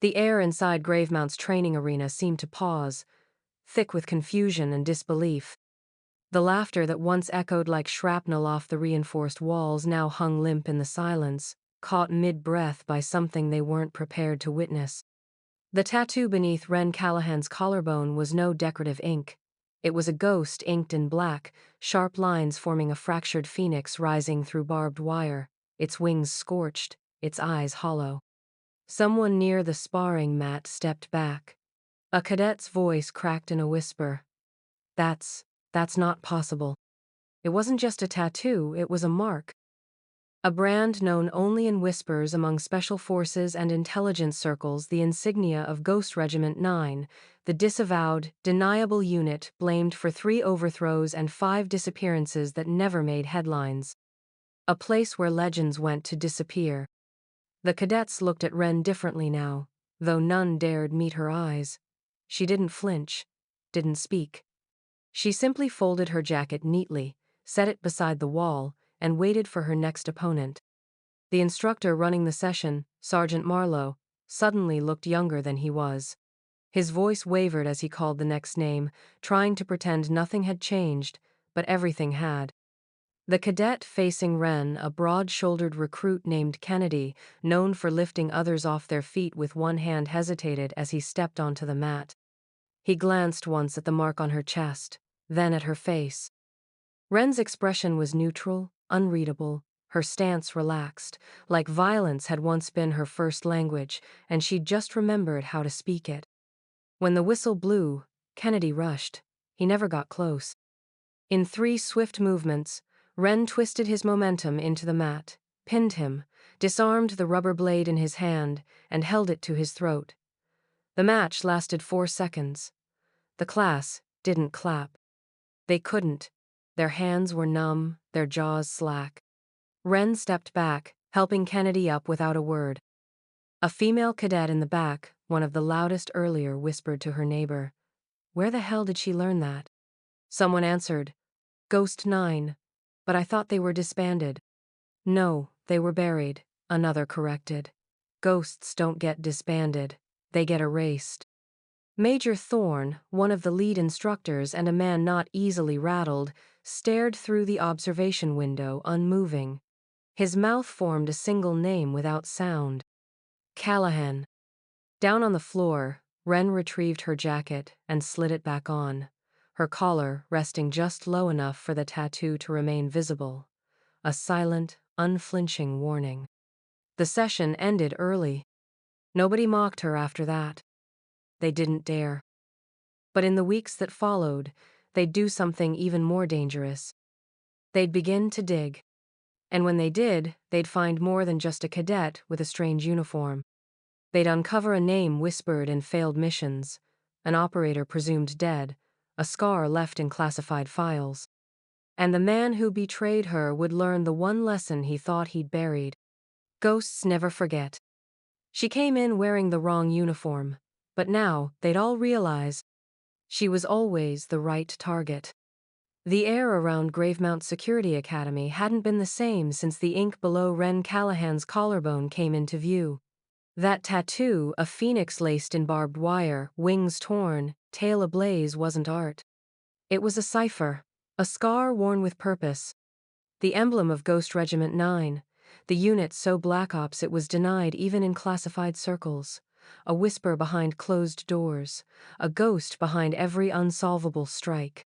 The air inside Gravemount's training arena seemed to pause, thick with confusion and disbelief. The laughter that once echoed like shrapnel off the reinforced walls now hung limp in the silence, caught mid-breath by something they weren't prepared to witness. The tattoo beneath Ren Callahan's collarbone was no decorative ink. It was a ghost inked in black, sharp lines forming a fractured phoenix rising through barbed wire, its wings scorched, its eyes hollow. Someone near the sparring mat stepped back. A cadet's voice cracked in a whisper. That's not possible. It wasn't just a tattoo, it was a mark. A brand known only in whispers among special forces and intelligence circles, the insignia of Ghost Regiment 9, the disavowed, deniable unit blamed for 3 overthrows and 5 disappearances that never made headlines. A place where legends went to disappear. The cadets looked at Ren differently now, though none dared meet her eyes. She didn't flinch, didn't speak. She simply folded her jacket neatly, set it beside the wall, and waited for her next opponent. The instructor running the session, Sergeant Marlowe, suddenly looked younger than he was. His voice wavered as he called the next name, trying to pretend nothing had changed, but everything had. The cadet facing Ren, a broad-shouldered recruit named Kennedy, known for lifting others off their feet with one hand, hesitated as he stepped onto the mat. He glanced once at the mark on her chest, then at her face. Ren's expression was neutral, unreadable, her stance relaxed, like violence had once been her first language, and she'd just remembered how to speak it. When the whistle blew, Kennedy rushed. He never got close. In 3 swift movements, Ren twisted his momentum into the mat, pinned him, disarmed the rubber blade in his hand, and held it to his throat. The match lasted 4 seconds. The class didn't clap. They couldn't. Their hands were numb, their jaws slack. Ren stepped back, helping Kennedy up without a word. A female cadet in the back, one of the loudest earlier, whispered to her neighbor, "Where the hell did she learn that?" Someone answered, "Ghost 9. But I thought they were disbanded." "No, they were buried," another corrected. "Ghosts don't get disbanded. They get erased." Major Thorne, one of the lead instructors and a man not easily rattled, stared through the observation window, unmoving. His mouth formed a single name without sound. Callahan. Down on the floor, Ren retrieved her jacket and slid it back on, her collar resting just low enough for the tattoo to remain visible. A silent, unflinching warning. The session ended early. Nobody mocked her after that. They didn't dare. But in the weeks that followed, they'd do something even more dangerous. They'd begin to dig. And when they did, they'd find more than just a cadet with a strange uniform. They'd uncover a name whispered in failed missions, an operator presumed dead, a scar left in classified files. And the man who betrayed her would learn the one lesson he thought he'd buried. Ghosts never forget. She came in wearing the wrong uniform, but now they'd all realize she was always the right target. The air around Gravemount Security Academy hadn't been the same since the ink below Ren Callahan's collarbone came into view. That tattoo, a phoenix laced in barbed wire, wings torn, tail ablaze, wasn't art. It was a cipher, a scar worn with purpose. The emblem of Ghost Regiment 9, the unit so black ops it was denied even in classified circles. A whisper behind closed doors, a ghost behind every unsolvable strike.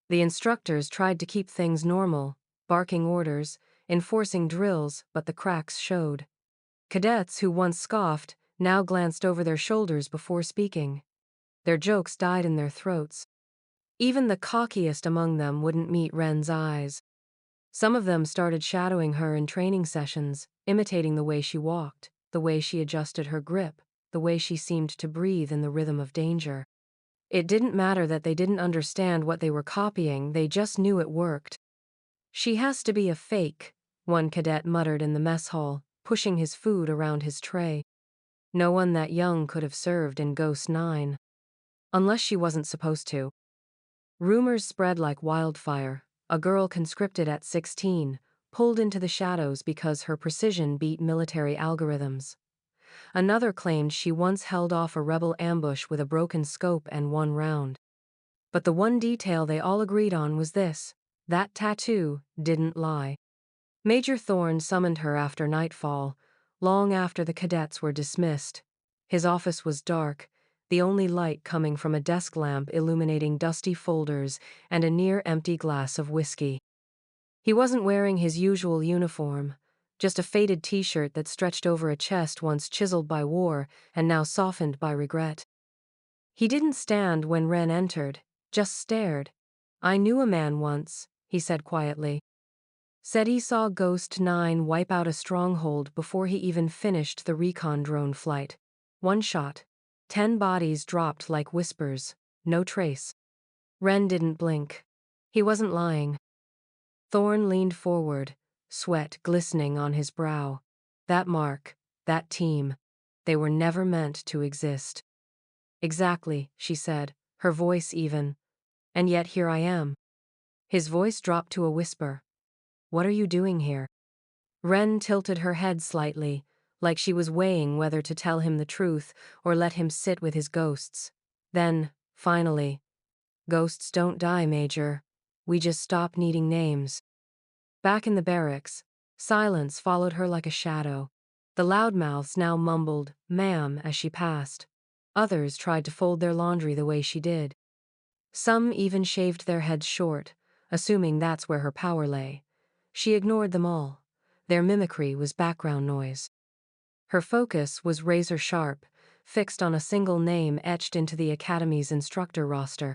The instructors tried to keep things normal, barking orders, enforcing drills, but the cracks showed. Cadets who once scoffed now glanced over their shoulders before speaking. Their jokes died in their throats. Even the cockiest among them wouldn't meet Ren's eyes. Some of them started shadowing her in training sessions, imitating the way she walked, the way she adjusted her grip, the way she seemed to breathe in the rhythm of danger. It didn't matter that they didn't understand what they were copying, they just knew it worked. "She has to be a fake," one cadet muttered in the mess hall, pushing his food around his tray. No one that young could have served in Ghost 9. Unless she wasn't supposed to. Rumors spread like wildfire. A girl conscripted at 16, pulled into the shadows because her precision beat military algorithms. Another claimed she once held off a rebel ambush with a broken scope and 1 round. But the one detail they all agreed on was this: that tattoo didn't lie. Major Thorne summoned her after nightfall, long after the cadets were dismissed. His office was dark, the only light coming from a desk lamp illuminating dusty folders and a near-empty glass of whiskey. He wasn't wearing his usual uniform, just a faded t-shirt that stretched over a chest once chiseled by war and now softened by regret. He didn't stand when Wren entered, just stared. "I knew a man once," he said quietly. Said he saw Ghost 9 wipe out a stronghold before he even finished the recon drone flight. 1 shot. 10 bodies dropped like whispers. No trace. Wren didn't blink. He wasn't lying. Thorne leaned forward, sweat glistening on his brow. That mark, that team, they were never meant to exist. "Exactly," she said, her voice even. "And yet here I am." His voice dropped to a whisper. "What are you doing here?" Wren tilted her head slightly, like she was weighing whether to tell him the truth or let him sit with his ghosts. Then, finally, "Ghosts don't die, Major. We just stop needing names." Back in the barracks, silence followed her like a shadow. The loudmouths now mumbled, "Ma'am," as she passed. Others tried to fold their laundry the way she did. Some even shaved their heads short, assuming that's where her power lay. She ignored them all. Their mimicry was background noise. Her focus was razor sharp, fixed on a single name etched into the Academy's instructor roster.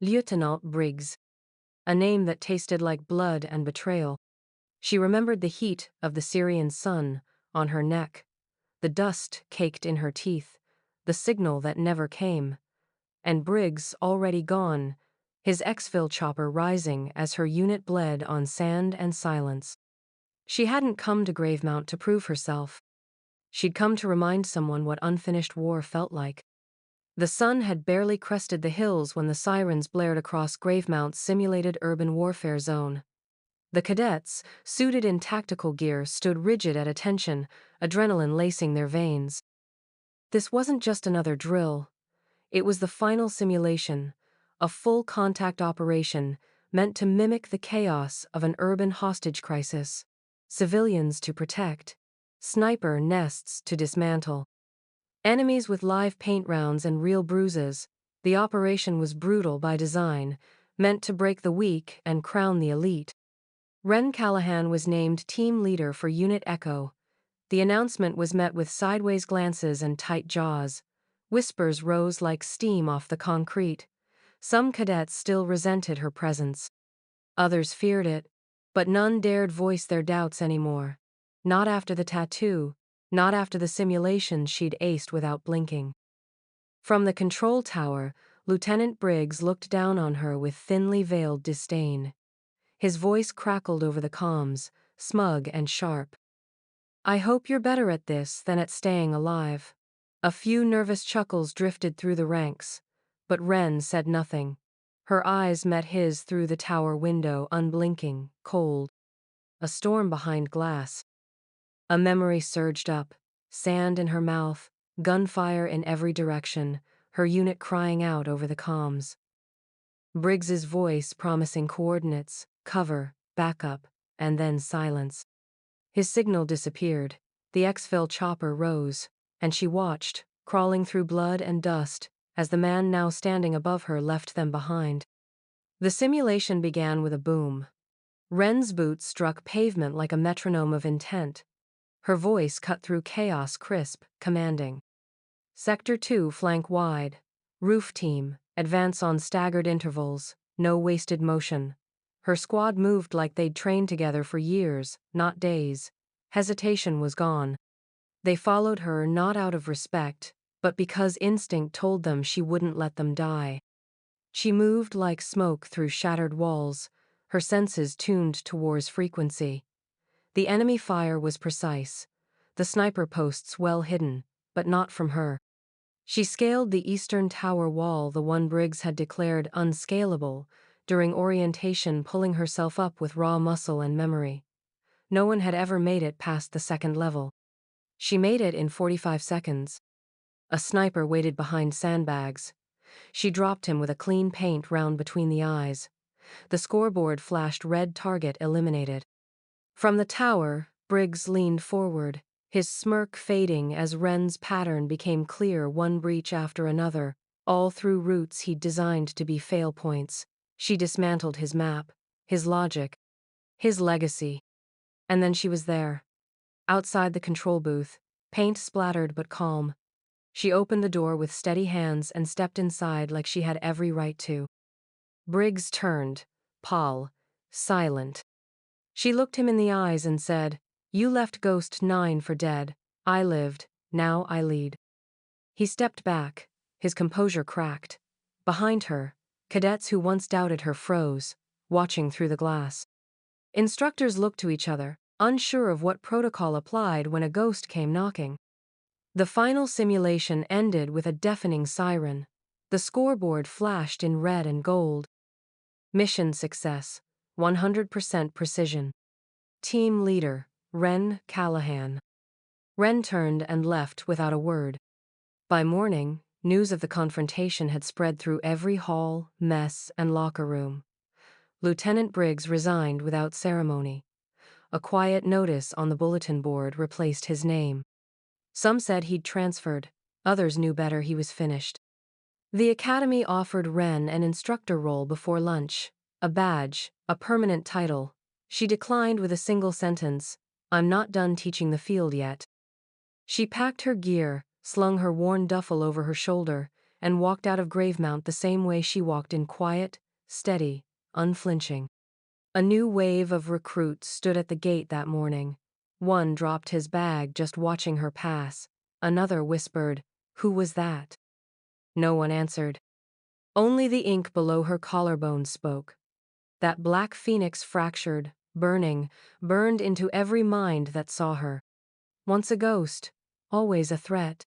Lieutenant Briggs. A name that tasted like blood and betrayal. She remembered the heat of the Syrian sun on her neck, the dust caked in her teeth, the signal that never came. And Briggs already gone, his exfil chopper rising as her unit bled on sand and silence. She hadn't come to Gravemount to prove herself. She'd come to remind someone what unfinished war felt like. The sun had barely crested the hills when the sirens blared across Gravemount's simulated urban warfare zone. The cadets, suited in tactical gear, stood rigid at attention, adrenaline lacing their veins. This wasn't just another drill. It was the final simulation, a full-contact operation meant to mimic the chaos of an urban hostage crisis. Civilians to protect, sniper nests to dismantle. Enemies with live paint rounds and real bruises. The operation was brutal by design, meant to break the weak and crown the elite. Wren Callahan was named team leader for Unit Echo. The announcement was met with sideways glances and tight jaws. Whispers rose like steam off the concrete. Some cadets still resented her presence. Others feared it, but none dared voice their doubts anymore. Not after the tattoo, not after the simulation she'd aced without blinking. From the control tower, Lieutenant Briggs looked down on her with thinly veiled disdain. His voice crackled over the comms, smug and sharp. "I hope you're better at this than at staying alive." A few nervous chuckles drifted through the ranks, but Wren said nothing. Her eyes met his through the tower window, unblinking, cold. A storm behind glass. A memory surged up, sand in her mouth, gunfire in every direction, her unit crying out over the comms. Briggs's voice promising coordinates, cover, backup, and then silence. His signal disappeared. The exfil chopper rose, and she watched, crawling through blood and dust, as the man now standing above her left them behind. The simulation began with a boom. Wren's boots struck pavement like a metronome of intent. Her voice cut through chaos crisp, commanding. "Sector 2 flank wide. Roof team, advance on staggered intervals, no wasted motion." Her squad moved like they'd trained together for years, not days. Hesitation was gone. They followed her not out of respect, but because instinct told them she wouldn't let them die. She moved like smoke through shattered walls, her senses tuned towards frequency. The enemy fire was precise, the sniper posts well hidden, but not from her. She scaled the eastern tower wall, the one Briggs had declared unscalable, during orientation, pulling herself up with raw muscle and memory. No one had ever made it past the second level. She made it in 45 seconds. A sniper waited behind sandbags. She dropped him with a clean paint round between the eyes. The scoreboard flashed red target eliminated. From the tower, Briggs leaned forward, his smirk fading as Wren's pattern became clear, one breach after another, all through routes he'd designed to be fail points. She dismantled his map, his logic, his legacy. And then she was there. Outside the control booth, paint splattered but calm. She opened the door with steady hands and stepped inside like she had every right to. Briggs turned, pale, silent. She looked him in the eyes and said, "You left Ghost 9 for dead. I lived, now I lead." He stepped back, his composure cracked. Behind her, cadets who once doubted her froze, watching through the glass. Instructors looked to each other, unsure of what protocol applied when a ghost came knocking. The final simulation ended with a deafening siren. The scoreboard flashed in red and gold. Mission success, 100% precision. Team leader, Wren Callahan. Wren turned and left without a word. By morning, news of the confrontation had spread through every hall, mess, and locker room. Lieutenant Briggs resigned without ceremony. A quiet notice on the bulletin board replaced his name. Some said he'd transferred, others knew better, he was finished. The academy offered Wren an instructor role before lunch, a badge, a permanent title. She declined with a single sentence, "I'm not done teaching the field yet." She packed her gear, slung her worn duffel over her shoulder, and walked out of Gravemount the same way she walked in, quiet, steady, unflinching. A new wave of recruits stood at the gate that morning. One dropped his bag just watching her pass. Another whispered, "Who was that?" No one answered. Only the ink below her collarbone spoke. That black phoenix fractured, burning, burned into every mind that saw her. Once a ghost, always a threat.